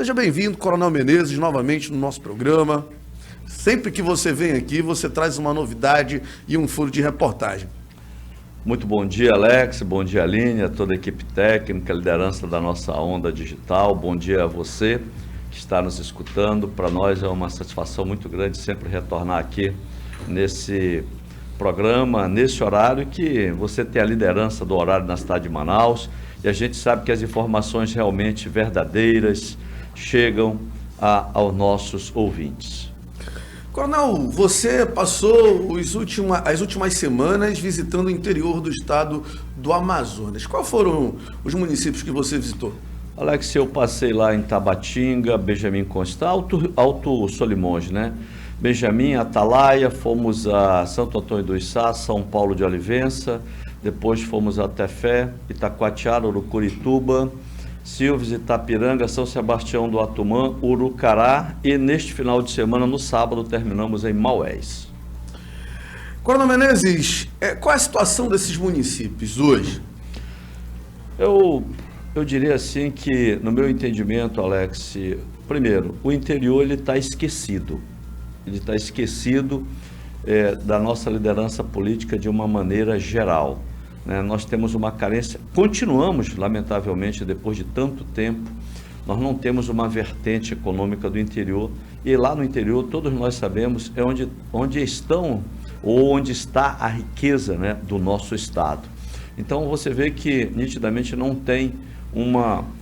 Seja bem-vindo, Coronel Menezes, novamente no nosso programa. Sempre que você vem aqui, você traz uma novidade e um furo de reportagem. Muito bom dia, Alex, bom dia, Aline, a toda a equipe técnica, a liderança da nossa Onda Digital, bom dia a você que está nos escutando. Para nós é uma satisfação muito grande sempre retornar aqui nesse programa, nesse horário que você tem a liderança do horário na cidade de Manaus e a gente sabe que as informações realmente verdadeiras chegam aos nossos ouvintes. Coronel, você passou as últimas semanas visitando o interior do estado do Amazonas. Quais foram os municípios que você visitou? Alex, eu passei lá em Tabatinga, Benjamin Constant, Alto Solimões, né? Benjamin, Atalaia, fomos a Santo Antônio do Içá, São Paulo de Olivença, depois fomos a Tefé, Itacoatiara, Urucurituba, Silves, Itapiranga, São Sebastião do Atumã, Urucará e neste final de semana, no sábado, terminamos em Maués. Coronel Menezes, qual é a situação desses municípios hoje? Eu diria assim que, no meu entendimento, Alex, primeiro, o interior ele está esquecido. Ele está esquecido da nossa liderança política de uma maneira geral. Nós temos uma carência, continuamos, lamentavelmente, depois de tanto tempo, nós não temos uma vertente econômica do interior, e lá no interior, todos nós sabemos, é onde estão, ou onde está a riqueza, né, do nosso estado. Então você vê que nitidamente não tem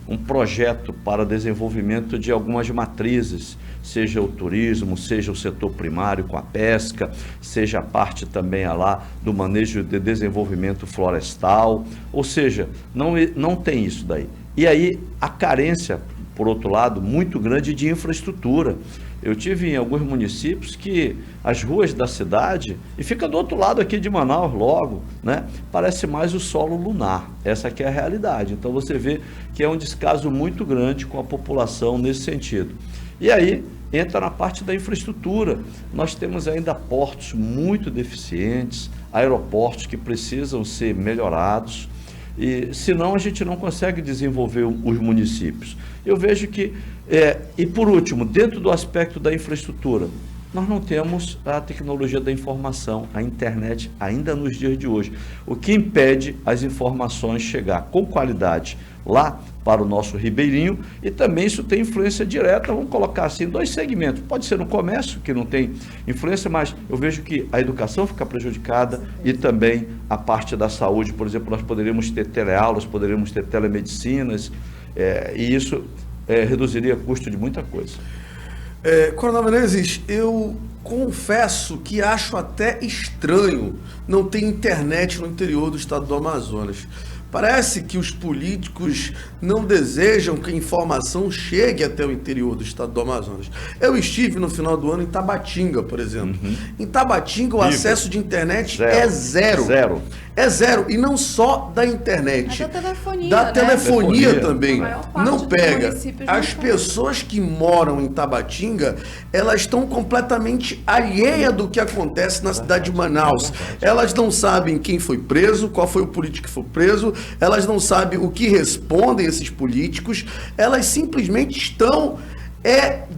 um projeto para desenvolvimento de algumas matrizes, seja o turismo, seja o setor primário com a pesca, seja a parte também lá do manejo de desenvolvimento florestal, ou seja, não tem isso daí. E aí a carência, por outro lado, muito grande de infraestrutura. Eu tive em alguns municípios que as ruas da cidade, e fica do outro lado aqui de Manaus logo, né? Parece mais o solo lunar, essa aqui é a realidade. Então você vê que é um descaso muito grande com a população nesse sentido. E aí entra na parte da infraestrutura. Nós temos ainda portos muito deficientes, aeroportos que precisam ser melhorados, e senão a gente não consegue desenvolver os municípios. Eu vejo que, e por último, dentro do aspecto da infraestrutura, nós não temos a tecnologia da informação, a internet ainda nos dias de hoje, o que impede as informações chegar com qualidade lá para o nosso ribeirinho, e também isso tem influência direta, vamos colocar assim, dois segmentos, pode ser no comércio, que não tem influência, mas eu vejo que a educação fica prejudicada e também a parte da saúde, por exemplo, nós poderíamos ter teleaulas, poderíamos ter telemedicinas, e isso reduziria o custo de muita coisa. Coronel Menezes, eu confesso que acho até estranho não ter internet no interior do estado do Amazonas. Parece que os políticos não desejam que a informação chegue até o interior do estado do Amazonas. Eu estive no final do ano em Tabatinga, por exemplo. Em Tabatinga, o acesso de internet é zero. É zero. E não só da internet. Da telefonia, da telefonia né? também. Não pega. As pessoas que moram em Tabatinga, elas estão completamente alheias do que acontece na cidade de Manaus. Elas não sabem quem foi preso, qual foi o político que foi preso, elas não sabem o que respondem esses políticos, elas simplesmente estão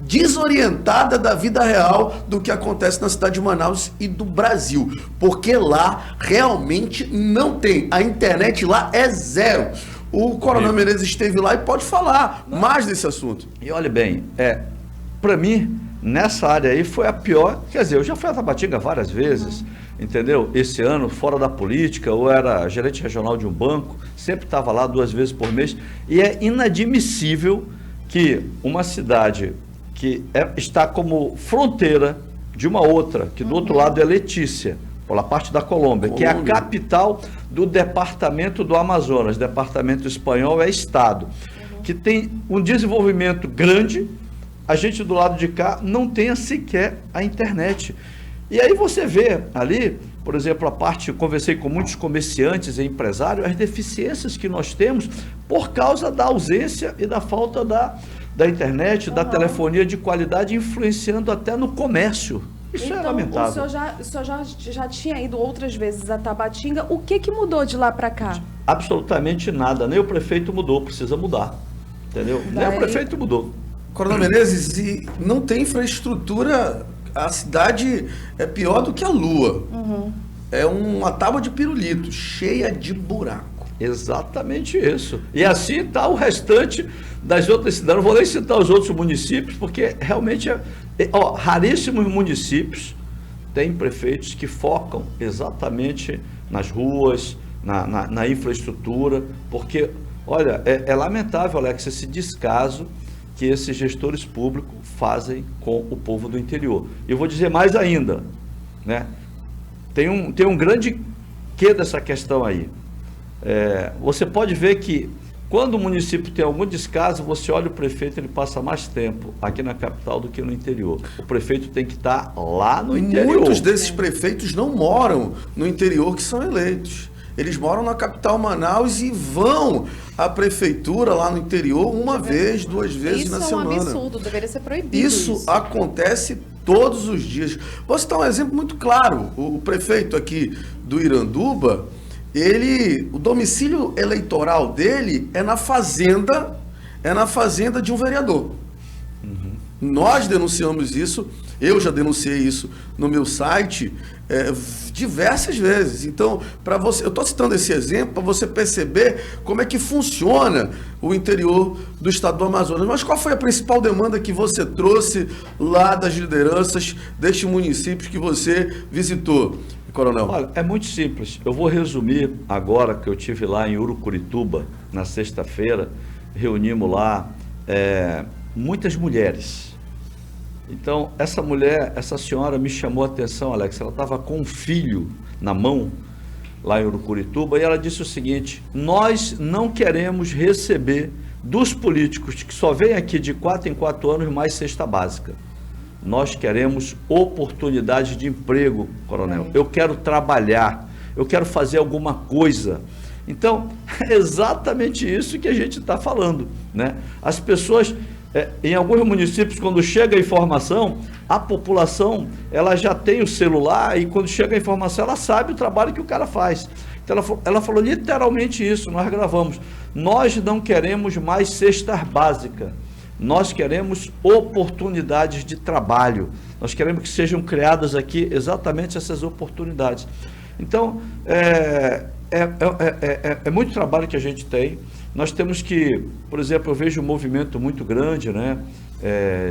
desorientada da vida real do que acontece na cidade de Manaus e do Brasil, porque lá realmente não tem, a internet lá é zero. O Coronel Menezes esteve lá e pode falar mais desse assunto. E olha bem, para mim, nessa área aí foi a pior, quer dizer, eu já fui a Tabatinga várias vezes, entendeu? Esse ano, fora da política, eu era gerente regional de um banco, sempre estava lá 2 vezes por mês, e é inadmissível que uma cidade que está como fronteira de uma outra, que do outro lado é Letícia, pela parte da Colômbia, que é a capital do departamento do Amazonas, departamento espanhol é estado, que tem um desenvolvimento grande, a gente do lado de cá não tenha sequer a internet. E aí você vê ali, por exemplo, conversei com muitos comerciantes e empresários, as deficiências que nós temos por causa da ausência e da falta da internet, da telefonia de qualidade, influenciando até no comércio. Isso é lamentável. O senhor já tinha ido outras vezes a Tabatinga, o que mudou de lá para cá? Absolutamente nada, nem o prefeito mudou, precisa mudar, entendeu? Nem o prefeito mudou. Coronel Menezes, e não tem infraestrutura, a cidade é pior do que a Lua. É uma tábua de pirulito, cheia de buraco. Exatamente isso. E assim está o restante das outras cidades. Não vou nem citar os outros municípios, porque realmente raríssimos municípios têm prefeitos que focam exatamente nas ruas, na infraestrutura, porque, olha, é lamentável, Alex, esse descaso que esses gestores públicos fazem com o povo do interior. Eu vou dizer mais ainda, né? Tem um grande quê dessa questão aí. Você pode ver que quando o município tem algum descaso, você olha o prefeito, ele passa mais tempo aqui na capital do que no interior. O prefeito tem que estar lá no interior. Muitos desses prefeitos não moram no interior que são eleitos. Eles moram na capital Manaus e vão à prefeitura lá no interior uma vez, 2 vezes na semana. Isso é um absurdo, deveria ser proibido. Isso acontece todos os dias. Vou citar um exemplo muito claro. O prefeito aqui do Iranduba, o domicílio eleitoral dele é na fazenda de um vereador. Nós denunciamos isso, eu já denunciei isso no meu site diversas vezes. Então, eu estou citando esse exemplo para você perceber como é que funciona o interior do estado do Amazonas. Mas qual foi a principal demanda que você trouxe lá das lideranças destes municípios que você visitou, Coronel? Olha, é muito simples. Eu vou resumir agora que eu estive lá em Urucurituba, na sexta-feira, reunimos lá muitas mulheres. Então, essa senhora me chamou a atenção, Alex, ela estava com um filho na mão, lá em Urucurituba, e ela disse o seguinte: nós não queremos receber dos políticos que só vêm aqui de 4 em 4 anos mais cesta básica. Nós queremos oportunidade de emprego, Coronel. Eu quero trabalhar, eu quero fazer alguma coisa. Então, é exatamente isso que a gente está falando, né? As pessoas... em alguns municípios, quando chega a informação, a população ela já tem o celular e quando chega a informação, ela sabe o trabalho que o cara faz. Então, ela falou literalmente isso, nós gravamos. Nós não queremos mais cesta básica, nós queremos oportunidades de trabalho. Nós queremos que sejam criadas aqui exatamente essas oportunidades. Então, é muito trabalho que a gente tem. Nós temos que, por exemplo, eu vejo um movimento muito grande, né,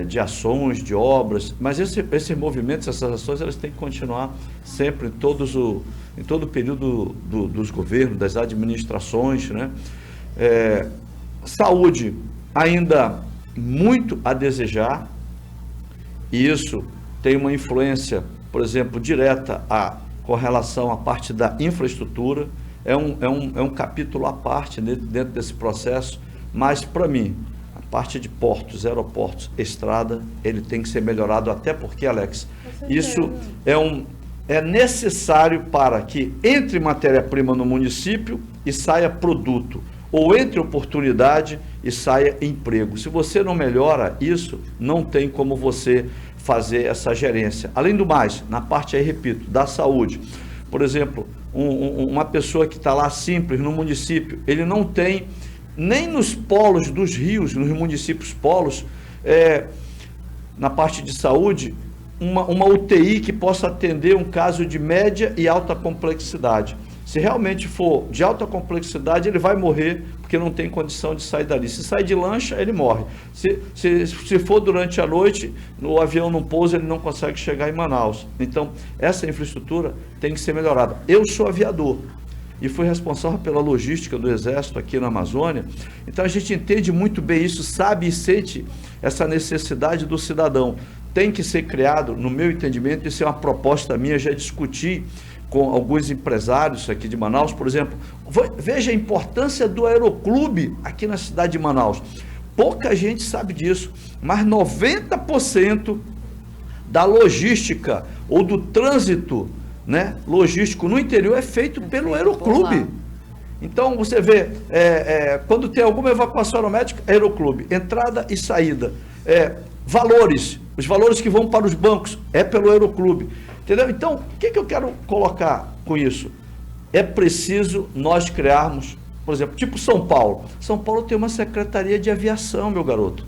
de ações, de obras, mas esses movimentos, essas ações, elas têm que continuar sempre em todo o período dos governos, das administrações, né? Saúde ainda muito a desejar, e isso tem uma influência, por exemplo, direta com relação à parte da infraestrutura. É um capítulo à parte dentro desse processo, mas para mim, a parte de portos, aeroportos, estrada, ele tem que ser melhorado, até porque, Alex, isso é necessário para que entre matéria-prima no município e saia produto, ou entre oportunidade e saia emprego. Se você não melhora isso, não tem como você fazer essa gerência. Além do mais, na parte aí, repito, da saúde, por exemplo, uma pessoa que está lá simples no município, ele não tem nem nos polos dos rios, nos municípios polos, na parte de saúde, uma UTI que possa atender um caso de média e alta complexidade. Se realmente for de alta complexidade, ele vai morrer porque não tem condição de sair dali. Se sair de lancha, ele morre. Se for durante a noite, o avião não pousa, ele não consegue chegar em Manaus. Então, essa infraestrutura tem que ser melhorada. Eu sou aviador e fui responsável pela logística do Exército aqui na Amazônia. Então, a gente entende muito bem isso, sabe e sente essa necessidade do cidadão. Tem que ser criado, no meu entendimento, isso é uma proposta minha, já discuti com alguns empresários aqui de Manaus, por exemplo. Veja a importância do aeroclube aqui na cidade de Manaus. Pouca gente sabe disso, mas 90% da logística ou do trânsito, né, logístico no interior é feito pelo aeroclube. Então, você vê, quando tem alguma evacuação aeromédica, aeroclube, entrada e saída. Os valores que vão para os bancos é pelo aeroclube. Entendeu? Então, o que eu quero colocar com isso? É preciso nós criarmos, por exemplo, tipo São Paulo. São Paulo tem uma secretaria de aviação, meu garoto.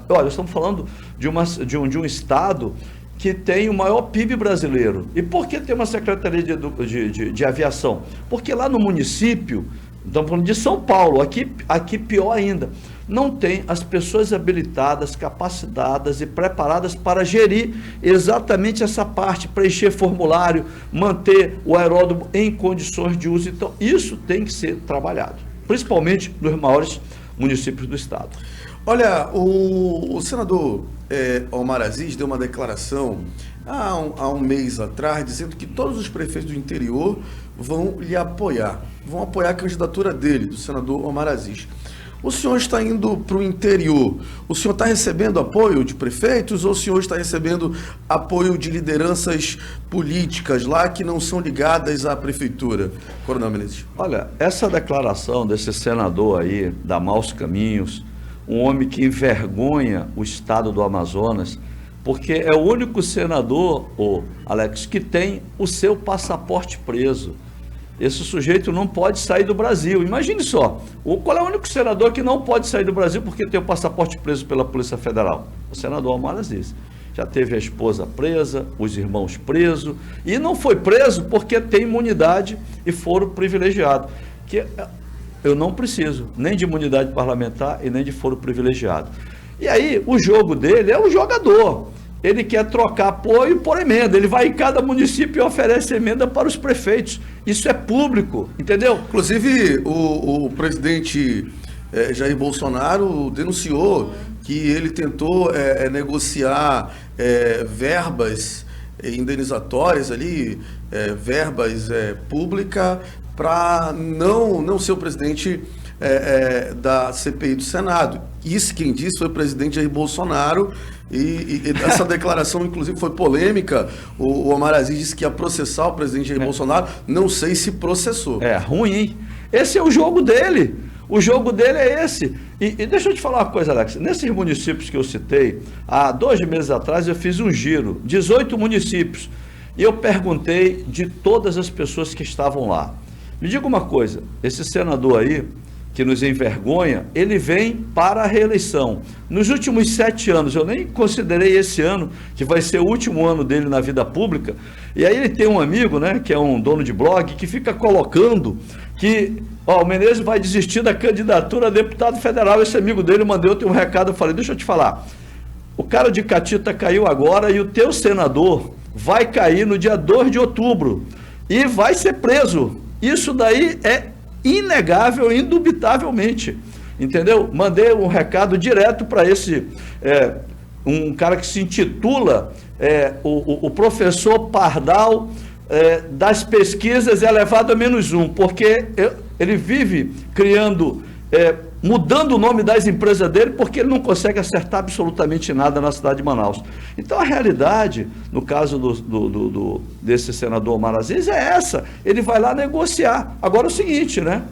Olha, estamos falando de um estado que tem o maior PIB brasileiro. E por que tem uma Secretaria de Aviação? Porque lá no município, estamos falando de São Paulo, aqui pior ainda, não tem as pessoas habilitadas, capacitadas e preparadas para gerir exatamente essa parte, preencher formulário, manter o aeródromo em condições de uso. Então, isso tem que ser trabalhado, principalmente nos maiores municípios do estado. Olha, o senador Omar Aziz deu uma declaração há um mês atrás, dizendo que todos os prefeitos do interior vão lhe apoiar, vão apoiar a candidatura dele, do senador Omar Aziz. O senhor está indo para o interior, o senhor está recebendo apoio de prefeitos ou o senhor está recebendo apoio de lideranças políticas lá que não são ligadas à prefeitura? Coronel Menezes. Olha, essa declaração desse senador aí, da Maus Caminhos, um homem que envergonha o estado do Amazonas, porque é o único senador, Alex, que tem o seu passaporte preso. Esse sujeito não pode sair do Brasil. Imagine só, qual é o único senador que não pode sair do Brasil porque tem o passaporte preso pela Polícia Federal? O senador Omar Aziz. Já teve a esposa presa, os irmãos presos, e não foi preso porque tem imunidade e foro privilegiado. Que eu não preciso nem de imunidade parlamentar e nem de foro privilegiado. E aí, o jogo dele é o jogador. Ele quer trocar apoio por emenda. Ele vai em cada município e oferece emenda para os prefeitos. Isso é público, entendeu? Inclusive, o presidente Jair Bolsonaro denunciou que ele tentou negociar verbas indenizatórias ali, verbas públicas, para não ser o presidente da CPI do Senado. Isso quem disse foi o presidente Jair Bolsonaro, e essa declaração, inclusive, foi polêmica. O Omar Aziz disse que ia processar o presidente Jair Bolsonaro, não sei se processou. É ruim, hein? Esse é o jogo dele. O jogo dele é esse. E deixa eu te falar uma coisa, Alex. Nesses municípios que eu citei, há 2 meses atrás eu fiz um giro, 18 municípios, e eu perguntei de todas as pessoas que estavam lá. Me diga uma coisa, esse senador aí, que nos envergonha, ele vem para a reeleição. Nos últimos 7 anos, eu nem considerei esse ano, que vai ser o último ano dele na vida pública, e aí ele tem um amigo, né, que é um dono de blog, que fica colocando que o Menezes vai desistir da candidatura a deputado federal. Esse amigo dele mandou um recado, eu falei, deixa eu te falar, o cara de Catita caiu agora e o teu senador vai cair no dia 2 de outubro e vai ser preso. Isso daí é inegável, indubitavelmente, entendeu? Mandei um recado direto para esse, um cara que se intitula o professor Pardal das pesquisas elevado a -1, porque ele vive criando, mudando o nome das empresas dele, porque ele não consegue acertar absolutamente nada na cidade de Manaus. Então a realidade, no caso desse senador Omar Aziz, é essa. Ele vai lá negociar. Agora é o seguinte, né?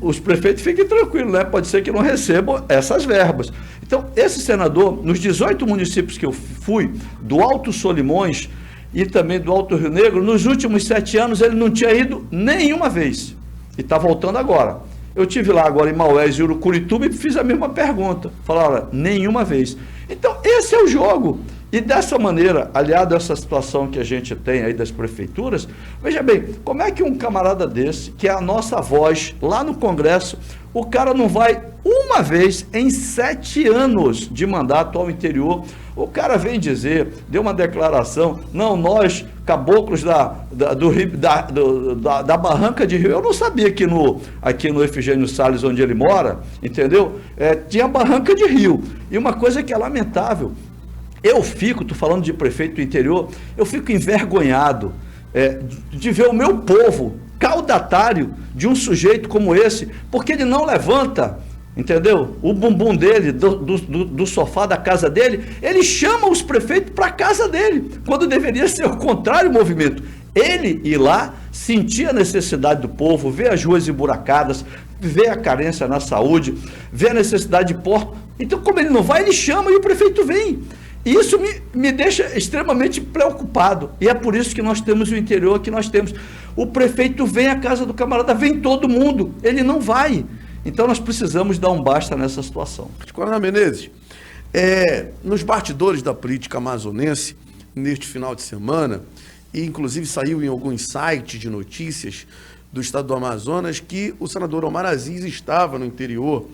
Os prefeitos fiquem tranquilos, né? Pode ser que não recebam essas verbas. Então, esse senador, nos 18 municípios que eu fui, do Alto Solimões e também do Alto Rio Negro, nos últimos 7 anos ele não tinha ido nenhuma vez. E está voltando agora. Eu estive lá agora em Maués e Urucurituba e fiz a mesma pergunta. Falaram, nenhuma vez. Então, esse é o jogo. E dessa maneira, aliado a essa situação que a gente tem aí das prefeituras, veja bem, como é que um camarada desse, que é a nossa voz lá no Congresso, o cara não vai uma vez em 7 anos de mandato ao interior? O cara vem dizer, deu uma declaração, não, nós, caboclos da Barranca de Rio, eu não sabia que aqui no Efigênio Salles, onde ele mora, entendeu? Tinha Barranca de Rio. E uma coisa que é lamentável, tô falando de prefeito do interior, eu fico envergonhado de ver o meu povo caudatário de um sujeito como esse, porque ele não levanta, entendeu? O bumbum dele, do sofá da casa dele, ele chama os prefeitos para a casa dele, quando deveria ser o contrário o movimento. Ele ir lá, sentir a necessidade do povo, ver as ruas emburacadas, ver a carência na saúde, ver a necessidade de porto. Então, como ele não vai, ele chama e o prefeito vem. E isso me deixa extremamente preocupado. E é por isso que nós temos o interior que nós temos. O prefeito vem à casa do camarada, vem todo mundo, ele não vai. Então nós precisamos dar um basta nessa situação. Coronel Menezes, Nos bastidores da política amazonense, neste final de semana, e inclusive saiu em alguns sites de notícias do estado do Amazonas, que o senador Omar Aziz estava no interior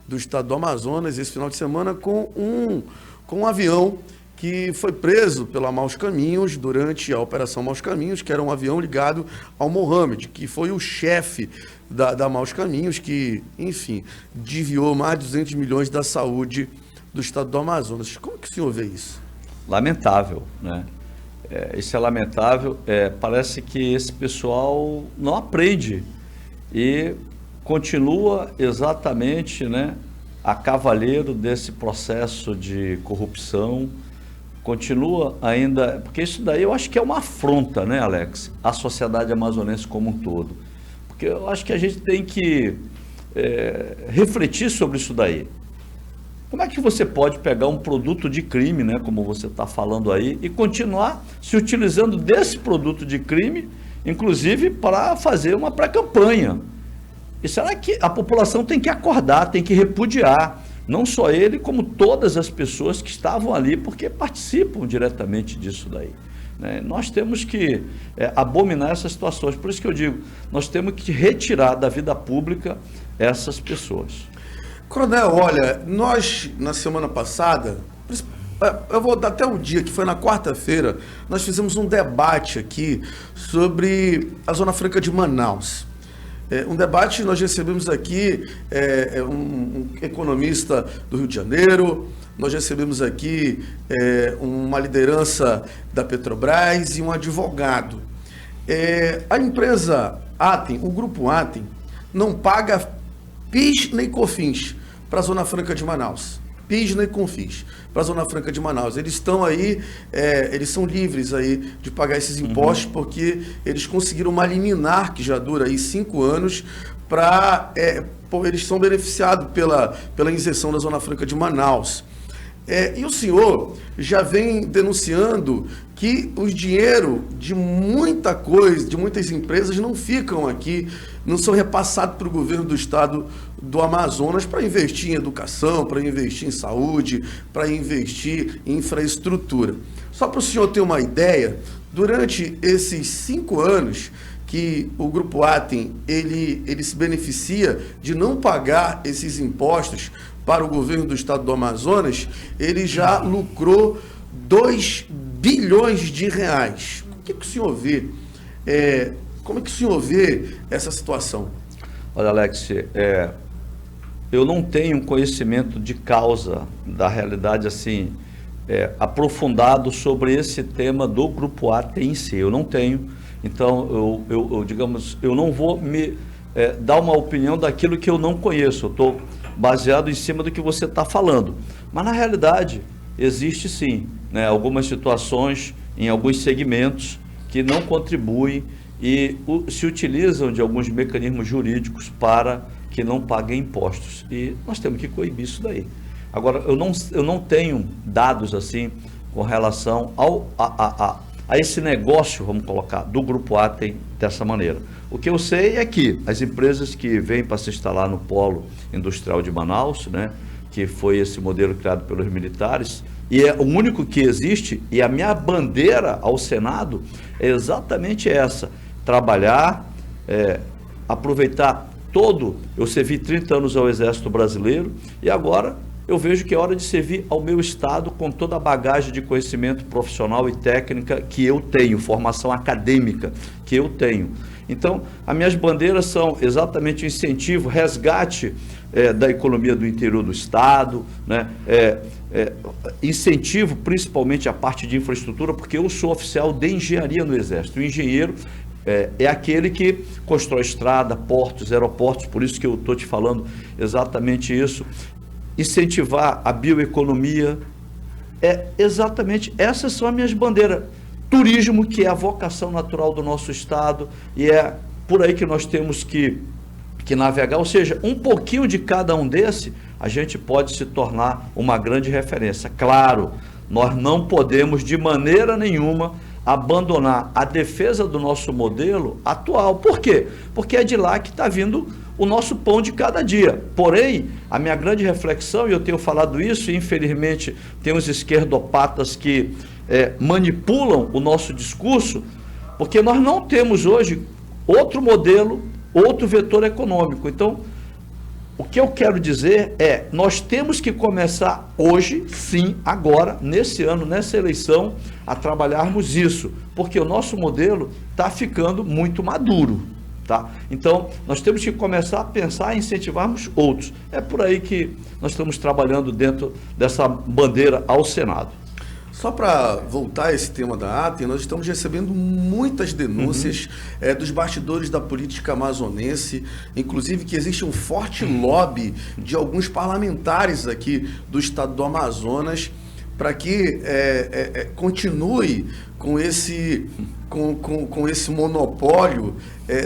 do estado do Amazonas esse final de semana com um avião que foi preso pela Maus Caminhos durante a Operação Maus Caminhos, que era um avião ligado ao Mohamed, que foi o chefe da Maus Caminhos, que, enfim, desviou mais de 200 milhões da saúde do estado do Amazonas. Como que o senhor vê isso? Lamentável, né? Isso é lamentável. Parece que esse pessoal não aprende e continua exatamente, né, a cavaleiro desse processo de corrupção, continua ainda, porque isso daí eu acho que é uma afronta, né, Alex, à sociedade amazonense como um todo, porque eu acho que a gente tem que refletir sobre isso daí. Como é que você pode pegar um produto de crime, né, como você está falando aí, e continuar se utilizando desse produto de crime, inclusive para fazer uma pré-campanha? E será que a população tem que acordar, tem que repudiar, não só ele, como todas as pessoas que estavam ali, porque participam diretamente disso daí, né? Nós temos que abominar essas situações, por isso que eu digo, nós temos que retirar da vida pública essas pessoas. Coronel, olha, nós, na semana passada, eu vou dar até o dia, que foi na quarta-feira, nós fizemos um debate aqui sobre a Zona Franca de Manaus. Um debate, nós recebemos aqui um economista do Rio de Janeiro, nós recebemos aqui uma liderança da Petrobras e um advogado. A empresa Atem, o grupo Atem, não paga PIS nem COFINS para a Zona Franca de Manaus. PIS nem COFINS para a Zona Franca de Manaus. Eles estão aí, eles são livres aí de pagar esses impostos, porque eles conseguiram uma liminar que já dura aí 5 anos para... eles são beneficiados pela isenção da Zona Franca de Manaus. E o senhor já vem denunciando que o dinheiro de muita coisa, de muitas empresas não ficam aqui, não são repassados para o governo do estado do Amazonas para investir em educação, para investir em saúde, para investir em infraestrutura. Só para o senhor ter uma ideia, durante esses 5 anos que o Grupo Atem, ele se beneficia de não pagar esses impostos para o governo do estado do Amazonas, ele já lucrou 2 bilhões de reais. O que o senhor vê? Como é que o senhor vê essa situação? Olha, Alex, eu não tenho conhecimento de causa da realidade assim, aprofundado sobre esse tema do Grupo Atem em si. Eu não tenho. Então, digamos, eu não vou me dar uma opinião daquilo que eu não conheço. Eu estou baseado em cima do que você está falando. Mas, na realidade, existe sim, né, algumas situações em alguns segmentos que não contribuem e se utilizam de alguns mecanismos jurídicos para que não paguem impostos. E nós temos que coibir isso daí. Agora, eu não tenho dados assim com relação a esse negócio, vamos colocar, do Grupo Atem dessa maneira. O que eu sei é que as empresas que vêm para se instalar no polo industrial de Manaus, né, que foi esse modelo criado pelos militares, e é o único que existe, e a minha bandeira ao Senado é exatamente essa: trabalhar, aproveitar eu servi 30 anos ao Exército Brasileiro e agora eu vejo que é hora de servir ao meu estado com toda a bagagem de conhecimento profissional e técnica que eu tenho, formação acadêmica que eu tenho. Então, as minhas bandeiras são exatamente o incentivo, resgate da economia do interior do estado, né? Incentivo principalmente a parte de infraestrutura, porque eu sou oficial de engenharia no Exército. O engenheiro é aquele que constrói estrada, portos, aeroportos, por isso que eu estou te falando exatamente isso. Incentivar a bioeconomia, exatamente, essas são as minhas bandeiras. Turismo, que é a vocação natural do nosso estado, e é por aí que nós temos que navegar, ou seja, um pouquinho de cada um desse, a gente pode se tornar uma grande referência. Claro, nós não podemos de maneira nenhuma abandonar a defesa do nosso modelo atual. Por quê? Porque é de lá que está vindo o nosso pão de cada dia. Porém, a minha grande reflexão, e eu tenho falado isso, e infelizmente tem uns esquerdopatas que manipulam o nosso discurso, porque nós não temos hoje outro modelo, outro vetor econômico. Então, o que eu quero dizer é, nós temos que começar hoje, sim, agora, nesse ano, nessa eleição, a trabalharmos isso, porque o nosso modelo está ficando muito maduro, tá? Então, nós temos que começar a pensar em incentivarmos outros. É por aí que nós estamos trabalhando dentro dessa bandeira ao Senado. Só para voltar a esse tema da Atem, nós estamos recebendo muitas denúncias dos bastidores da política amazonense, inclusive que existe um forte lobby de alguns parlamentares aqui do estado do Amazonas para que continue com esse monopólio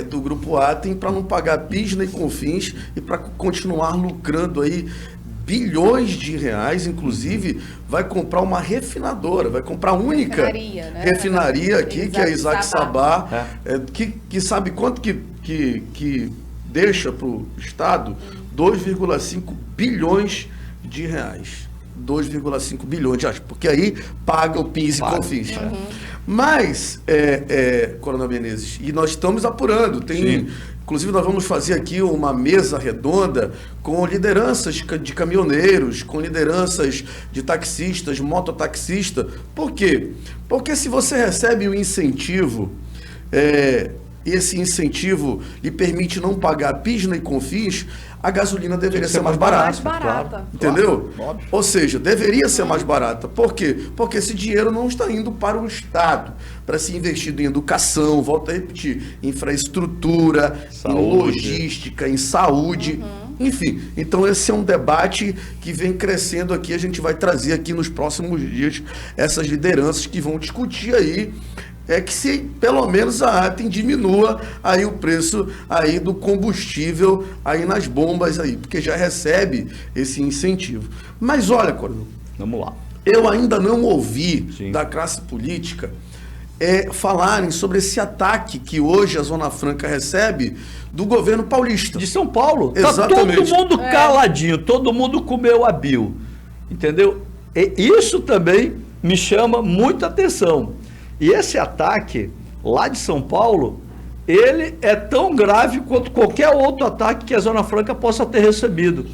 do Grupo Atem para não pagar PIS nem COFINS e para continuar lucrando aí bilhões de reais, inclusive vai comprar uma refinadora, vai comprar a única refinaria aqui, que é a Isaac Sabá, que sabe quanto que deixa para o Estado? 2,5 bilhões de reais. 2,5 bilhões de reais, porque aí paga o PIS e COFINS. Mas, Coronel Menezes, e nós estamos apurando, inclusive nós vamos fazer aqui uma mesa redonda com lideranças de caminhoneiros, com lideranças de taxistas, mototaxistas. Por quê? Porque se você recebe um incentivo, esse incentivo lhe permite não pagar PIS nem COFINS, a gasolina deveria ser mais barata. Claro. Entendeu? Claro. Ou seja, deveria ser mais barata. Por quê? Porque esse dinheiro não está indo para o Estado, para ser investido em educação, volto a repetir, infraestrutura, em logística, em saúde. Enfim, então esse é um debate que vem crescendo aqui, a gente vai trazer aqui nos próximos dias essas lideranças que vão discutir aí que se pelo menos a Atem diminua aí o preço aí do combustível aí nas bombas aí, porque já recebe esse incentivo. Mas olha, Coronel, vamos lá. Eu ainda não ouvi da classe política falarem sobre esse ataque que hoje a Zona Franca recebe do governo paulista. De São Paulo. Exatamente. Tá todo mundo caladinho, todo mundo comeu a bio. Entendeu? E isso também me chama muita atenção. E esse ataque lá de São Paulo, ele é tão grave quanto qualquer outro ataque que a Zona Franca possa ter recebido.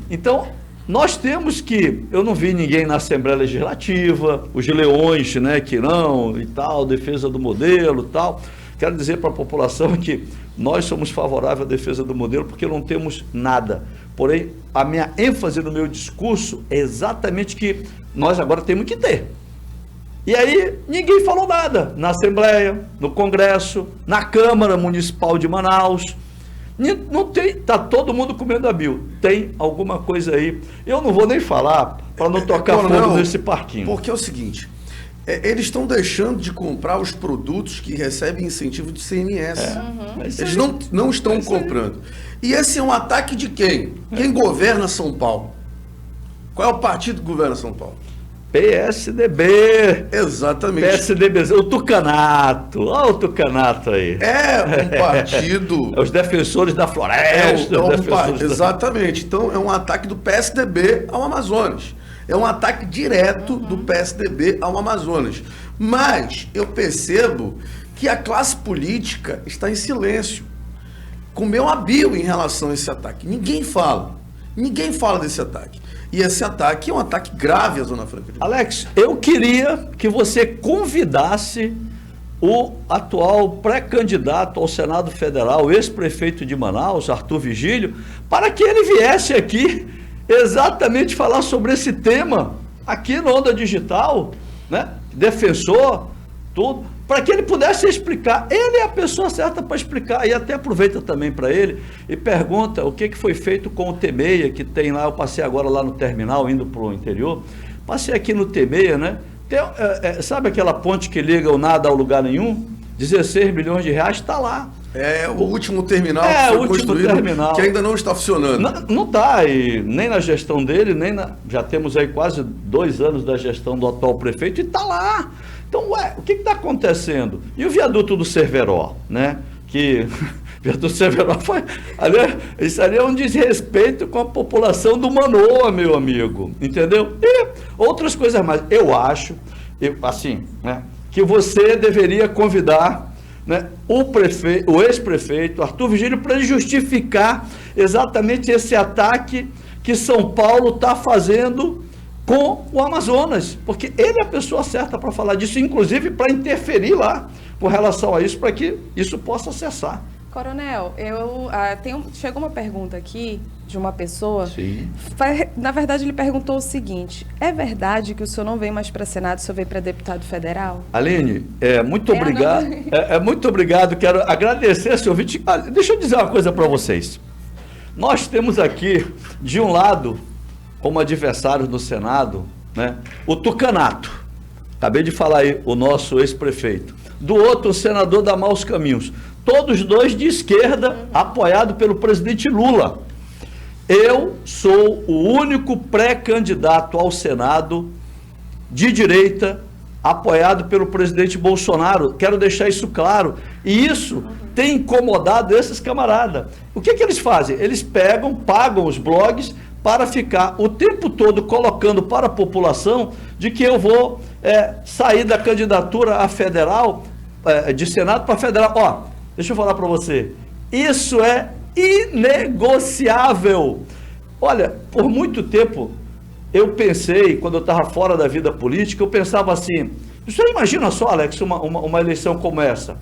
Então, nós temos que, eu não vi ninguém na Assembleia Legislativa, os leões, né, que não, e tal, defesa do modelo e tal. Quero dizer para a população que nós somos favoráveis à defesa do modelo porque não temos nada. Porém, a minha ênfase no meu discurso é exatamente que nós agora temos que ter. E aí, ninguém falou nada na Assembleia, no Congresso, na Câmara Municipal de Manaus. Não tem, tá todo mundo comendo a bio. Tem alguma coisa aí. Eu não vou nem falar para não tocar fogo nesse parquinho. Porque é o seguinte, eles estão deixando de comprar os produtos que recebem incentivo de CMS. Eles não estão comprando. E esse é um ataque de quem? Quem governa São Paulo? Qual é o partido que governa São Paulo? PSDB. Exatamente. PSDB, o Tucanato. Olha o Tucanato aí. É um partido... Os defensores da floresta. Exatamente. Então, é um ataque do PSDB ao Amazonas. É um ataque direto do PSDB ao Amazonas. Mas eu percebo que a classe política está em silêncio. Comeu a bio em relação a esse ataque. Ninguém fala desse ataque. E esse ataque é um ataque grave à Zona Franca. Alex, eu queria que você convidasse o atual pré-candidato ao Senado Federal, ex-prefeito de Manaus, Arthur Vigílio, para que ele viesse aqui exatamente falar sobre esse tema aqui no Onda Digital, né? Defensor, tudo, para que ele pudesse explicar. Ele é a pessoa certa para explicar. E até aproveita também para ele e pergunta o que foi feito com o T6, que tem lá. Eu passei agora lá no terminal, indo para o interior. Passei aqui no T6, né? Sabe aquela ponte que liga o nada ao lugar nenhum? 16 milhões de reais, está lá. É o último terminal que foi construído, que ainda não está funcionando. Não está, e nem na gestão dele, já temos aí quase 2 anos da gestão do atual prefeito e está lá. Então, o que está acontecendo? E o viaduto do Cerveró, né? Que Pedro Severo isso ali é um desrespeito com a população do Manoa, meu amigo, entendeu? E outras coisas mais. Eu acho, assim, né, que você deveria convidar, né, o ex-prefeito Arthur Vigílio para justificar exatamente esse ataque que São Paulo está fazendo com o Amazonas, porque ele é a pessoa certa para falar disso, inclusive para interferir lá com relação a isso, para que isso possa cessar. Coronel, chegou uma pergunta aqui de uma pessoa. Sim. Na verdade, ele perguntou o seguinte: é verdade que o senhor não vem mais para Senado, o senhor vem para deputado federal? Aline, muito obrigado. Muito obrigado, quero agradecer esse ouvinte. Deixa eu dizer uma coisa para vocês. Nós temos aqui, de um lado, como adversários no Senado, né, o Tucanato. Acabei de falar aí, o nosso ex-prefeito. Do outro, o senador da Maus Caminhos. Todos dois de esquerda, apoiado pelo presidente Lula. Eu sou o único pré-candidato ao Senado de direita, apoiado pelo presidente Bolsonaro. Quero deixar isso claro. E isso tem incomodado esses camaradas. O que eles fazem? Eles pagam os blogs para ficar o tempo todo colocando para a população de que eu vou sair da candidatura a federal, de Senado para federal. Ó, deixa eu falar para você, isso é inegociável. Olha, por muito tempo eu pensei, quando eu estava fora da vida política, eu pensava assim, você imagina só, Alex, uma eleição como essa.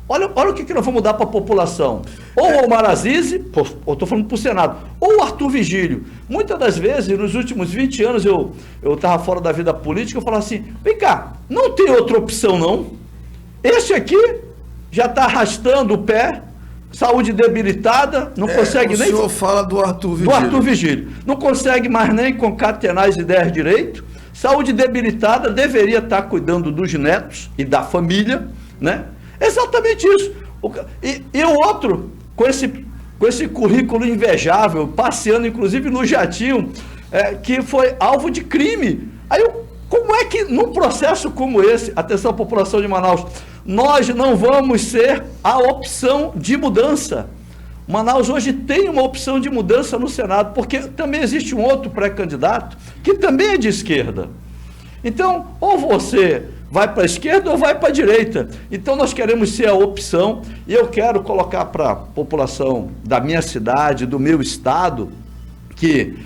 Olha o que nós vamos dar para a população. Ou o Omar Aziz, eu estou falando para o Senado, ou o Arthur Vigílio. Muitas das vezes, nos últimos 20 anos, eu estava fora da vida política, eu falava assim, vem cá, não tem outra opção não? Esse aqui já está arrastando o pé, saúde debilitada, não consegue nem... O senhor fala do Arthur Vigílio. Do Arthur Vigílio. Não consegue mais nem concatenar as ideias direito, saúde debilitada, deveria estar cuidando dos netos e da família, né? Exatamente isso. E o outro, com esse currículo invejável, passeando inclusive no jatinho, que foi alvo de crime. Aí, como é que num processo como esse, atenção população de Manaus, nós não vamos ser a opção de mudança? Manaus hoje tem uma opção de mudança no Senado, porque também existe um outro pré-candidato que também é de esquerda. Então, ou você vai para a esquerda ou vai para a direita. Então nós queremos ser a opção, e eu quero colocar para a população da minha cidade, do meu estado, que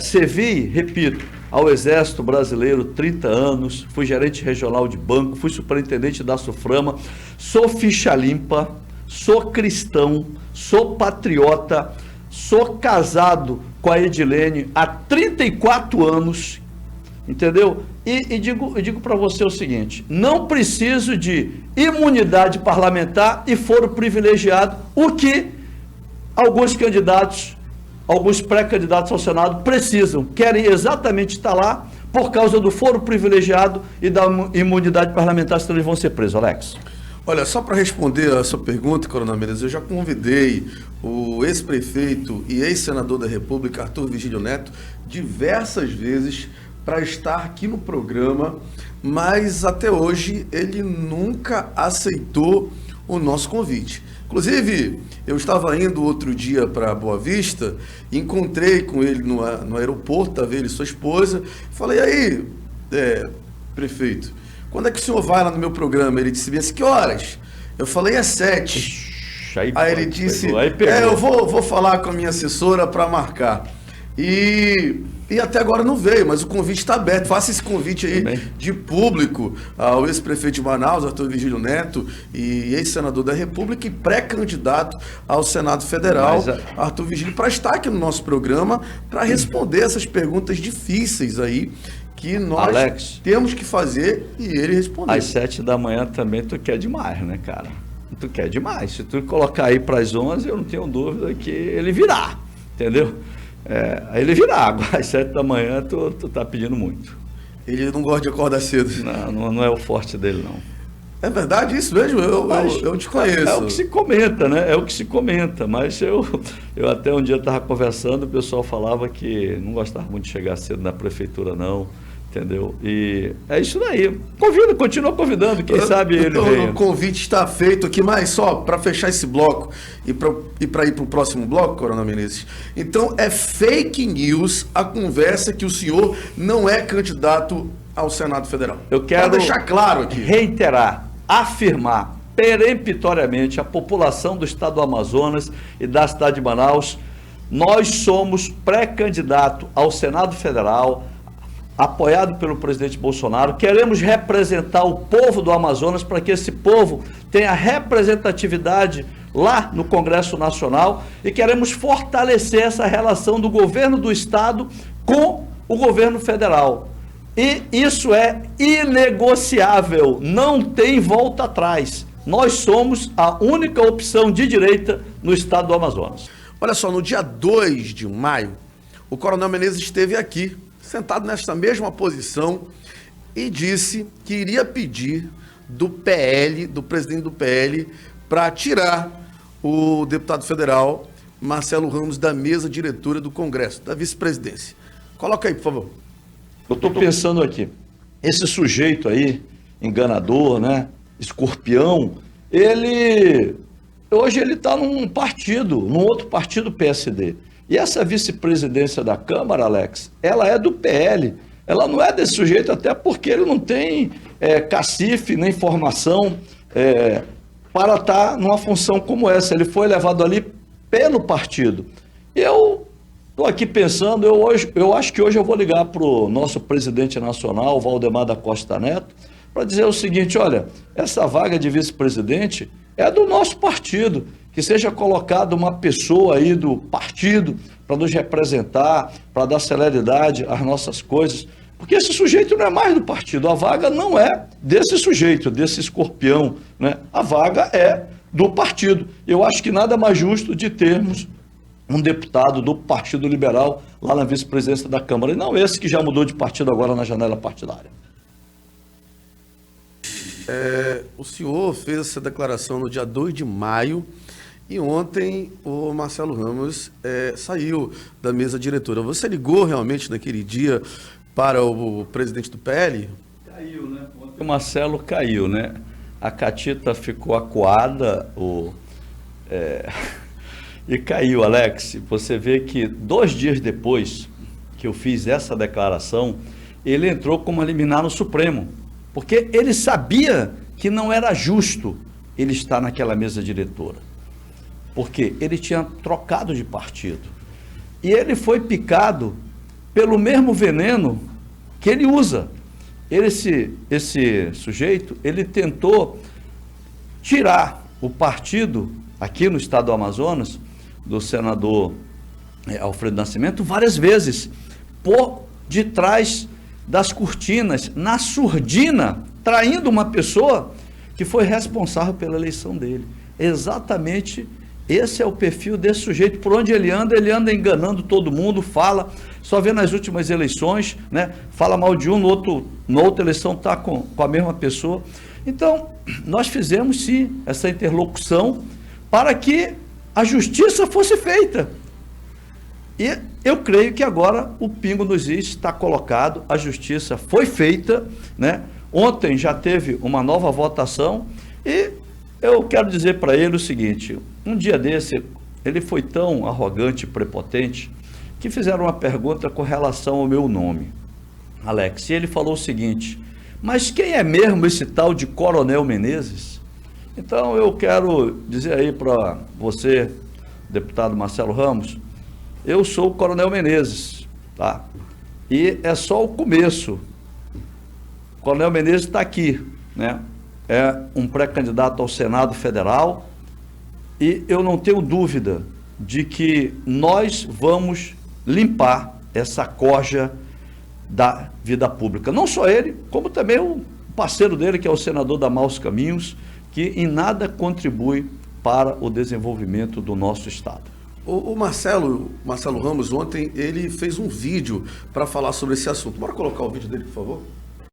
servi, repito, ao Exército Brasileiro 30 anos, fui gerente regional de banco, fui superintendente da SUFRAMA, sou ficha limpa, sou cristão, sou patriota, sou casado com a Edilene há 34 anos, entendeu? E digo para você o seguinte, não preciso de imunidade parlamentar e foro privilegiado, o que alguns candidatos, alguns pré-candidatos ao Senado precisam, querem exatamente estar lá por causa do foro privilegiado e da imunidade parlamentar, senão eles vão ser presos. Alex. Olha, só para responder a sua pergunta, Coronel Menezes, eu já convidei o ex-prefeito e ex-senador da República, Arthur Vigílio Neto, diversas vezes para estar aqui no programa, mas até hoje ele nunca aceitou o nosso convite. Inclusive, eu estava indo outro dia para Boa Vista, encontrei com ele no aeroporto, estava ele e sua esposa, falei, aí, prefeito, quando é que o senhor vai lá no meu programa? Ele disse, assim, que horas? Eu falei, 7. Aí ele disse, eu vou falar com a minha assessora para marcar. E até agora não veio, mas o convite está aberto. Faça esse convite aí de público ao ex-prefeito de Manaus, Arthur Vigílio Neto, e ex-senador da República e pré-candidato ao Senado Federal, Arthur Vigílio, para estar aqui no nosso programa, para responder essas perguntas difíceis aí, que nós, Alex, temos que fazer, e ele responder. Às 7 da manhã também tu quer demais, né, cara? Tu quer demais. Se tu colocar aí para as 11, eu não tenho dúvida que ele virá, entendeu? Aí ele vira água, às 7 da manhã tu tá pedindo muito. Ele não gosta de acordar cedo. Não é o forte dele, não. É verdade isso mesmo? Eu te conheço. É o que se comenta, né? É o que se comenta, mas eu até um dia estava conversando, o pessoal falava que não gostava muito de chegar cedo na prefeitura, não, entendeu? E é isso daí. Continua convidando, quem sabe ele então, venha. O convite está feito aqui, mas só para fechar esse bloco e para ir para o próximo bloco, Coronel Menezes. Então, é fake news a conversa que o senhor não é candidato ao Senado Federal. Eu quero deixar claro aqui. Reiterar, afirmar peremptoriamente a população do estado do Amazonas e da cidade de Manaus, nós somos pré-candidato ao Senado Federal, apoiado pelo presidente Bolsonaro. Queremos representar o povo do Amazonas para que esse povo tenha representatividade lá no Congresso Nacional e queremos fortalecer essa relação do governo do estado com o governo federal. E isso é inegociável, não tem volta atrás. Nós somos a única opção de direita no estado do Amazonas. Olha só, no dia 2 de maio, o Coronel Menezes esteve aqui, sentado nesta mesma posição, e disse que iria pedir do PL, do presidente do PL, para tirar o deputado federal Marcelo Ramos da mesa diretora do Congresso, da vice-presidência. Coloca aí, por favor. Eu estou pensando aqui, esse sujeito aí, enganador, né, escorpião, hoje ele está num outro partido PSD. E essa vice-presidência da Câmara, Alex, ela é do PL. Ela não é desse sujeito, até porque ele não tem cacife nem formação para estar numa função como essa. Ele foi levado ali pelo partido. E eu estou aqui pensando, eu acho que hoje eu vou ligar para o nosso presidente nacional, Valdemar da Costa Neto, para dizer o seguinte: olha, essa vaga de vice-presidente é do nosso partido, que seja colocada uma pessoa aí do partido para nos representar, para dar celeridade às nossas coisas, porque esse sujeito não é mais do partido, a vaga não é desse sujeito, desse escorpião, né? A vaga é do partido. Eu acho que nada mais justo de termos um deputado do Partido Liberal lá na vice-presidência da Câmara, e não esse que já mudou de partido agora na janela partidária. O senhor fez essa declaração no dia 2 de maio e ontem o Marcelo Ramos saiu da mesa diretora. Você ligou realmente naquele dia para o presidente do PL? Caiu, né? Ontem o Marcelo caiu, né? A catita ficou acuada e caiu, Alex. Você vê que 2 dias depois que eu fiz essa declaração, ele entrou como a liminar no Supremo. Porque ele sabia que não era justo ele estar naquela mesa diretora. Porque ele tinha trocado de partido. E ele foi picado pelo mesmo veneno que ele usa. Esse sujeito, ele tentou tirar o partido, aqui no estado do Amazonas, do senador Alfredo Nascimento, várias vezes, por detrás das cortinas, na surdina, traindo uma pessoa que foi responsável pela eleição dele. Exatamente esse é o perfil desse sujeito. Por onde ele anda enganando todo mundo, fala, só vê nas últimas eleições, né? Fala mal de um, na outra eleição está com a mesma pessoa. Então, nós fizemos sim essa interlocução para que a justiça fosse feita. E eu creio que agora o pingo nos is está colocado, a justiça foi feita, né? Ontem já teve uma nova votação e eu quero dizer para ele o seguinte: um dia desse ele foi tão arrogante e prepotente que fizeram uma pergunta com relação ao meu nome, Alex, e ele falou o seguinte: mas quem é mesmo esse tal de Coronel Menezes? Então eu quero dizer aí para você, deputado Marcelo Ramos, eu sou o Coronel Menezes, tá? E é só o começo. O Coronel Menezes está aqui, né? É um pré-candidato ao Senado Federal e eu não tenho dúvida de que nós vamos limpar essa corja da vida pública. Não só ele, como também o parceiro dele, que é o senador Damaso Caminhos, que em nada contribui para o desenvolvimento do nosso estado. O Marcelo Ramos, ontem, ele fez um vídeo para falar sobre esse assunto. Bora colocar o vídeo dele, por favor?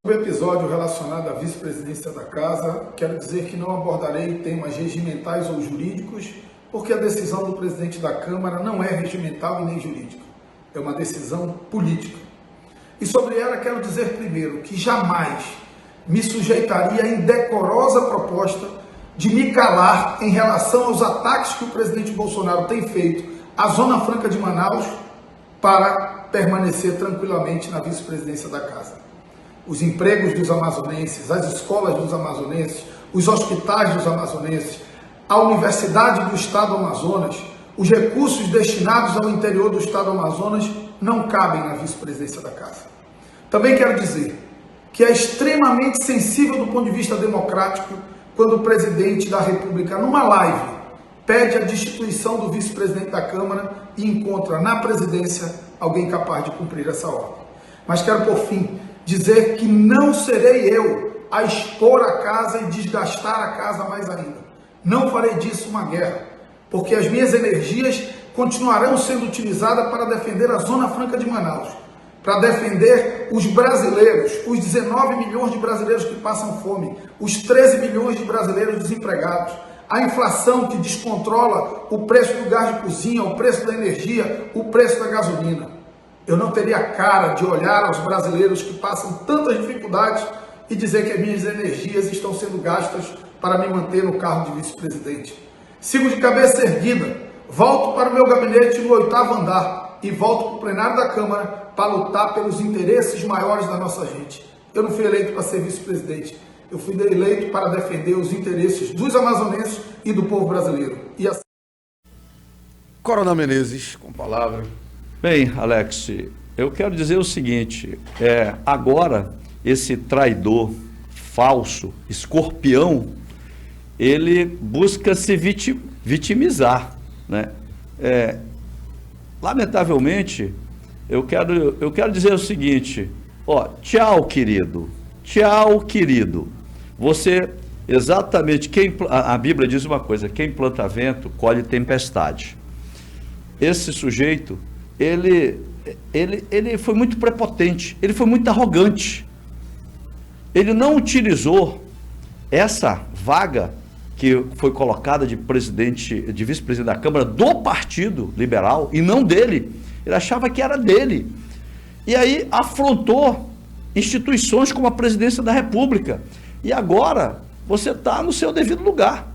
No episódio relacionado à vice-presidência da Casa, quero dizer que não abordarei temas regimentais ou jurídicos, porque a decisão do presidente da Câmara não é regimental e nem jurídica. É uma decisão política. E sobre ela quero dizer primeiro que jamais me sujeitaria à indecorosa proposta de me calar em relação aos ataques que o presidente Bolsonaro tem feito à Zona Franca de Manaus para permanecer tranquilamente na vice-presidência da casa. Os empregos dos amazonenses, as escolas dos amazonenses, os hospitais dos amazonenses, a Universidade do Estado do Amazonas, os recursos destinados ao interior do Estado do Amazonas não cabem na vice-presidência da casa. Também quero dizer que é extremamente sensível do ponto de vista democrático quando o presidente da República, numa live, pede a destituição do vice-presidente da Câmara e encontra na presidência alguém capaz de cumprir essa ordem. Mas quero, por fim, dizer que não serei eu a expor a casa e desgastar a casa mais ainda. Não farei disso uma guerra, porque as minhas energias continuarão sendo utilizadas para defender a Zona Franca de Manaus, para defender os brasileiros, os 19 milhões de brasileiros que passam fome, os 13 milhões de brasileiros desempregados, a inflação que descontrola o preço do gás de cozinha, o preço da energia, o preço da gasolina. Eu não teria cara de olhar aos brasileiros que passam tantas dificuldades e dizer que as minhas energias estão sendo gastas para me manter no cargo de vice-presidente. Sigo de cabeça erguida, volto para o meu gabinete no 8º andar e volto para o plenário da Câmara para lutar pelos interesses maiores da nossa gente. Eu não fui eleito para ser vice-presidente, eu fui eleito para defender os interesses dos amazonenses e do povo brasileiro. E assim... Coronel Menezes, com palavra. Bem, Alex, eu quero dizer o seguinte, agora esse traidor falso, escorpião, ele busca se vitimizar, né? Lamentavelmente, eu quero dizer o seguinte, tchau, querido, você, exatamente, a Bíblia diz uma coisa, quem planta vento, colhe tempestade. Esse sujeito, ele foi muito prepotente, ele foi muito arrogante, ele não utilizou essa vaga que foi colocada de vice-presidente da Câmara do Partido Liberal, e não dele. Ele achava que era dele. E aí afrontou instituições como a Presidência da República. E agora você está no seu devido lugar.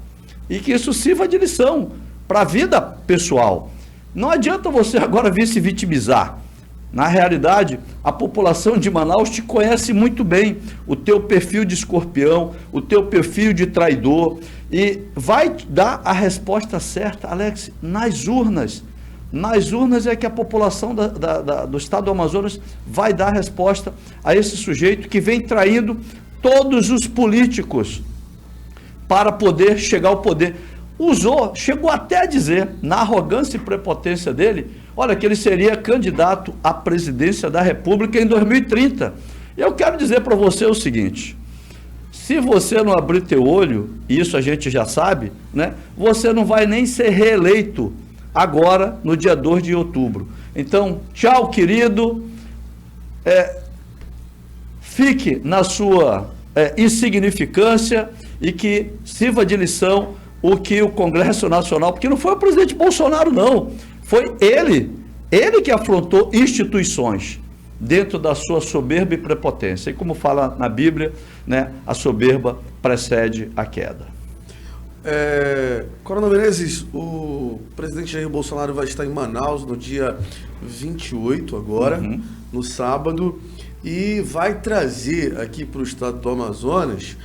E que isso sirva de lição para a vida pessoal. Não adianta você agora vir se vitimizar. Na realidade, a população de Manaus te conhece muito bem, o teu perfil de escorpião, o teu perfil de traidor, e vai dar a resposta certa, Alex, nas urnas. Nas urnas é que a população do estado do Amazonas vai dar a resposta a esse sujeito que vem traindo todos os políticos para poder chegar ao poder. Chegou até a dizer, na arrogância e prepotência dele, olha, que ele seria candidato à presidência da República em 2030. Eu quero dizer para você o seguinte, se você não abrir teu olho, e isso a gente já sabe, né, você não vai nem ser reeleito agora, no dia 2 de outubro. Então, tchau, querido, fique na sua insignificância e que sirva de lição o que o Congresso Nacional, porque não foi o presidente Bolsonaro, não, foi ele que afrontou instituições dentro da sua soberba e prepotência. E como fala na Bíblia, né, a soberba precede a queda. Coronel Menezes, o presidente Jair Bolsonaro vai estar em Manaus no dia 28 agora, no sábado, e vai trazer aqui para o estado do Amazonas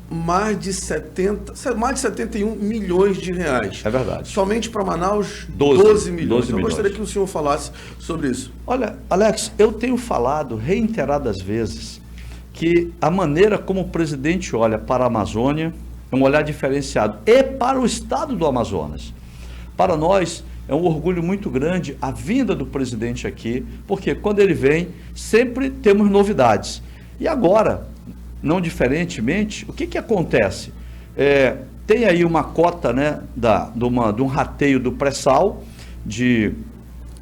mais de 71 milhões de reais. É verdade. Somente para Manaus, 12 milhões. Eu gostaria que o senhor falasse sobre isso. Olha, Alex, eu tenho falado reiteradas vezes que a maneira como o presidente olha para a Amazônia é um olhar diferenciado, e para o estado do Amazonas. Para nós, é um orgulho muito grande a vinda do presidente aqui, porque quando ele vem, sempre temos novidades. E agora, não diferentemente, o que acontece? Tem aí uma cota, né, de um rateio do pré-sal de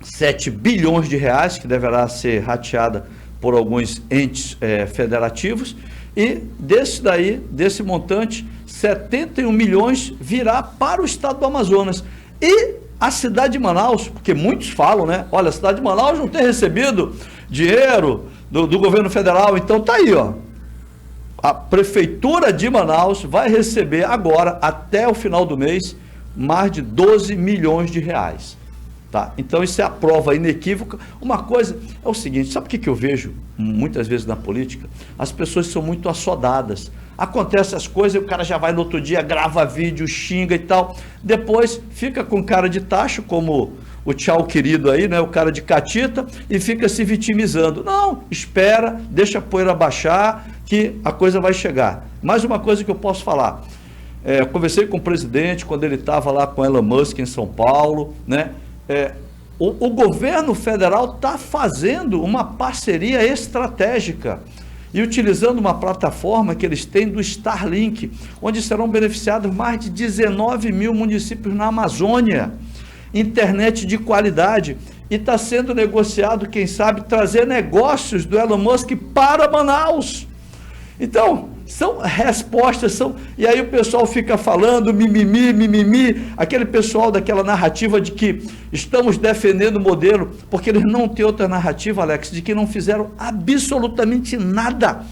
7 bilhões de reais, que deverá ser rateada por alguns entes federativos, e desse montante, 71 milhões virá para o estado do Amazonas. E A cidade de Manaus, porque muitos falam, né? Olha, a cidade de Manaus não tem recebido dinheiro do governo federal, então tá aí, ó. A prefeitura de Manaus vai receber agora, até o final do mês, mais de 12 milhões de reais. Tá? Então isso é a prova inequívoca. Uma coisa é o seguinte, sabe o que eu vejo muitas vezes na política? As pessoas são muito assodadas. Acontece as coisas e o cara já vai no outro dia, grava vídeo, xinga e tal. Depois fica com cara de tacho, como o tchau querido aí, né? O cara de catita, e fica se vitimizando. Não, espera, deixa a poeira baixar, que a coisa vai chegar. Mais uma coisa que eu posso falar. Eu conversei com o presidente quando ele estava lá com Elon Musk em São Paulo, né? O governo federal está fazendo uma parceria estratégica e utilizando uma plataforma que eles têm do Starlink, onde serão beneficiados mais de 19 mil municípios na Amazônia, internet de qualidade, e está sendo negociado, quem sabe, trazer negócios do Elon Musk para Manaus. Então, são respostas, e aí o pessoal fica falando mimimi, aquele pessoal daquela narrativa de que estamos defendendo o modelo, porque eles não têm outra narrativa, Alex, de que não fizeram absolutamente nada.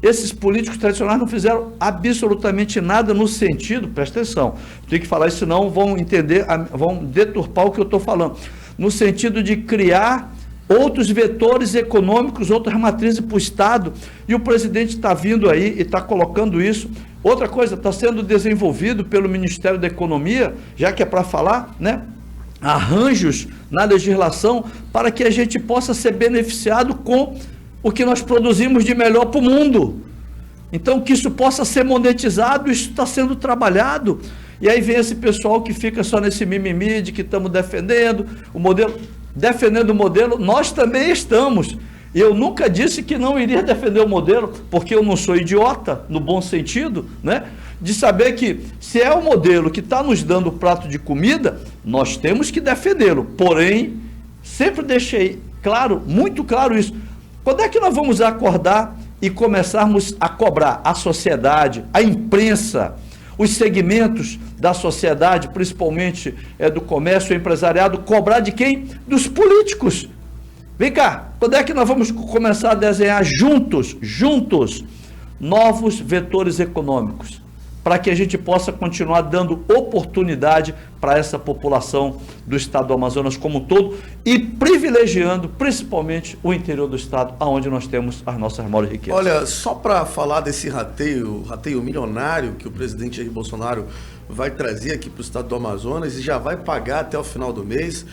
Esses políticos tradicionais não fizeram absolutamente nada no sentido, presta atenção, tem que falar isso, senão vão entender, vão deturpar o que eu estou falando, no sentido de criar outros vetores econômicos, outras matrizes para o Estado, e o presidente está vindo aí e está colocando isso. Outra coisa, está sendo desenvolvido pelo Ministério da Economia, já que é para falar, né? Arranjos na legislação para que a gente possa ser beneficiado com o que nós produzimos de melhor para o mundo. Então, que isso possa ser monetizado, isso está sendo trabalhado. E aí vem esse pessoal que fica só nesse mimimi de que estamos defendendo o modelo. Defendendo o modelo, nós também estamos. Eu nunca disse que não iria defender o modelo, porque eu não sou idiota, no bom sentido, né? De saber que se é o modelo que está nos dando o prato de comida, nós temos que defendê-lo. Porém, sempre deixei claro, muito claro isso. Quando é que nós vamos acordar e começarmos a cobrar a sociedade, a imprensa, os segmentos da sociedade, principalmente do comércio, empresariado, cobrar de quem? Dos políticos. Vem cá, quando é que nós vamos começar a desenhar juntos, novos vetores econômicos, para que a gente possa continuar dando oportunidade para essa população do estado do Amazonas como um todo e privilegiando principalmente o interior do estado, onde nós temos as nossas maiores riquezas. Olha, só para falar desse rateio milionário que o presidente Jair Bolsonaro vai trazer aqui para o estado do Amazonas e já vai pagar até o final do mês,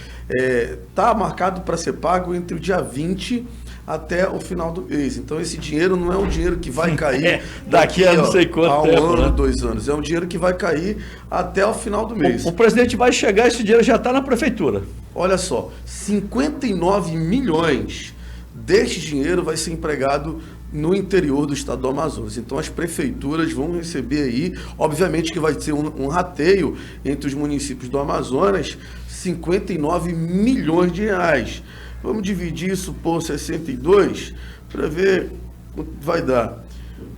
está marcado para ser pago entre o dia 20 até o final do mês. Então esse dinheiro não é um dinheiro que vai cair daqui a não sei quanto tempo, a um ano, né? 2 anos. É um dinheiro que vai cair até o final do mês. O presidente vai chegar, esse dinheiro já está na prefeitura. Olha só, 59 milhões deste dinheiro vai ser empregado no interior do estado do Amazonas. Então as prefeituras vão receber aí, obviamente que vai ser um rateio entre os municípios do Amazonas, 59 milhões de reais. Vamos dividir isso por 62 para ver quanto vai dar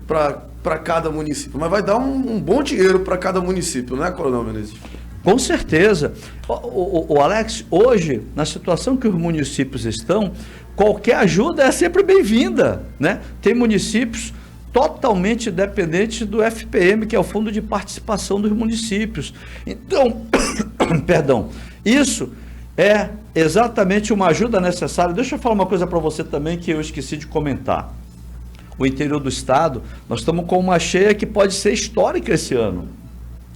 para cada município. Mas vai dar um bom dinheiro para cada município, não é, Coronel Menezes? Com certeza. O Alex, hoje, na situação que os municípios estão, qualquer ajuda é sempre bem-vinda, né? Tem municípios totalmente dependentes do FPM, que é o Fundo de Participação dos Municípios. Então, perdão, isso é exatamente uma ajuda necessária. Deixa eu falar uma coisa para você também que eu esqueci de comentar. O interior do estado, nós estamos com uma cheia que pode ser histórica esse ano.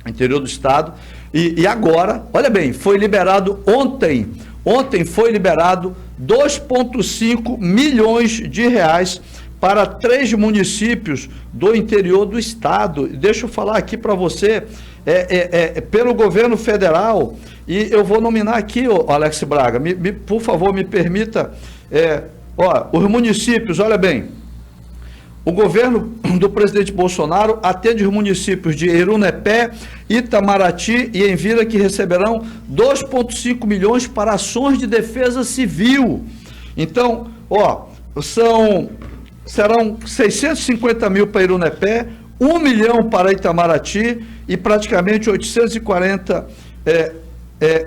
Interior do estado. E agora, olha bem, foi liberado ontem foi liberado 2,5 milhões de reais para 3 municípios do interior do estado. Deixa eu falar aqui para você, pelo governo federal, e eu vou nominar aqui, Alex Braga, por favor, me permita, os municípios, olha bem, o governo do presidente Bolsonaro atende os municípios de Erunepé, Itamaraty e Envira, que receberão 2,5 milhões para ações de defesa civil. Então, serão 650 mil para Erunepé, 1 milhão para Itamaraty e praticamente 840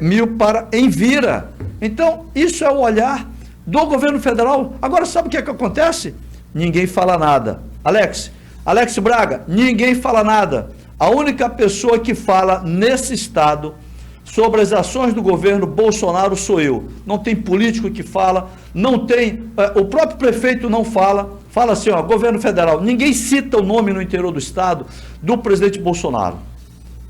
mil para Envira. Então, isso é o olhar do governo federal. Agora, sabe o que acontece? Ninguém fala nada. Alex Braga, ninguém fala nada. A única pessoa que fala nesse estado sobre as ações do governo Bolsonaro sou eu. Não tem político que fala, não tem, o próprio prefeito não fala assim, ó, governo federal, ninguém cita o nome no interior do estado do presidente Bolsonaro.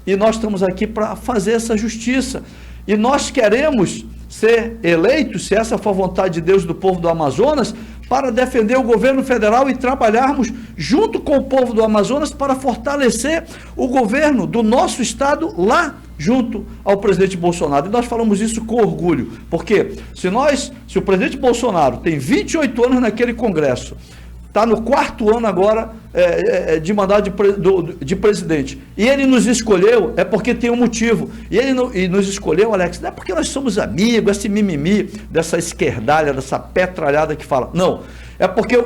E nós estamos aqui para fazer essa justiça. E nós queremos ser eleitos, se essa for a vontade de Deus do povo do Amazonas, para defender o governo federal e trabalharmos junto com o povo do Amazonas para fortalecer o governo do nosso estado lá junto ao presidente Bolsonaro. E nós falamos isso com orgulho, porque se o presidente Bolsonaro tem 28 anos naquele Congresso, está no 4º ano agora de mandato de presidente, e ele nos escolheu, é porque tem um motivo. E ele nos escolheu, Alex, não é porque nós somos amigos, esse mimimi, dessa esquerdalha, dessa petralhada que fala. Não, é porque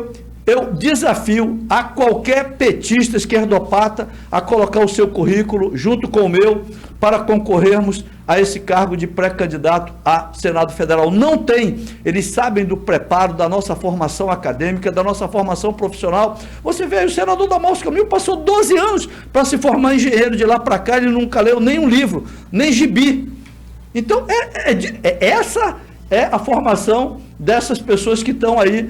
eu desafio a qualquer petista esquerdopata a colocar o seu currículo junto com o meu para concorrermos a esse cargo de pré-candidato a Senado Federal. Não tem. Eles sabem do preparo da nossa formação acadêmica, da nossa formação profissional. Você vê, o senador Damásio Camilo passou 12 anos para se formar engenheiro. De lá para cá ele nunca leu nenhum livro, nem gibi. Então, essa é a formação dessas pessoas que estão aí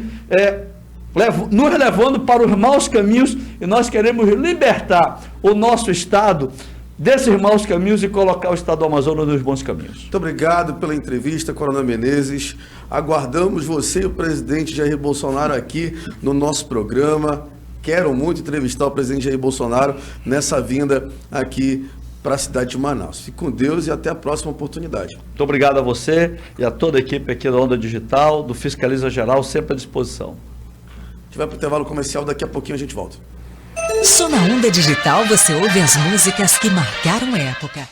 nos levando para os maus caminhos, e nós queremos libertar o nosso estado desses maus caminhos e colocar o estado do Amazonas nos bons caminhos. Muito obrigado pela entrevista, Coronel Menezes. Aguardamos você e o presidente Jair Bolsonaro aqui no nosso programa. Quero muito entrevistar o presidente Jair Bolsonaro nessa vinda aqui para a cidade de Manaus. Fique com Deus e até a próxima oportunidade. Muito obrigado a você e a toda a equipe aqui da Onda Digital, do Fiscaliza Geral, sempre à disposição. A gente vai para o intervalo comercial, daqui a pouquinho a gente volta. Só na Onda Digital você ouve as músicas que marcaram época.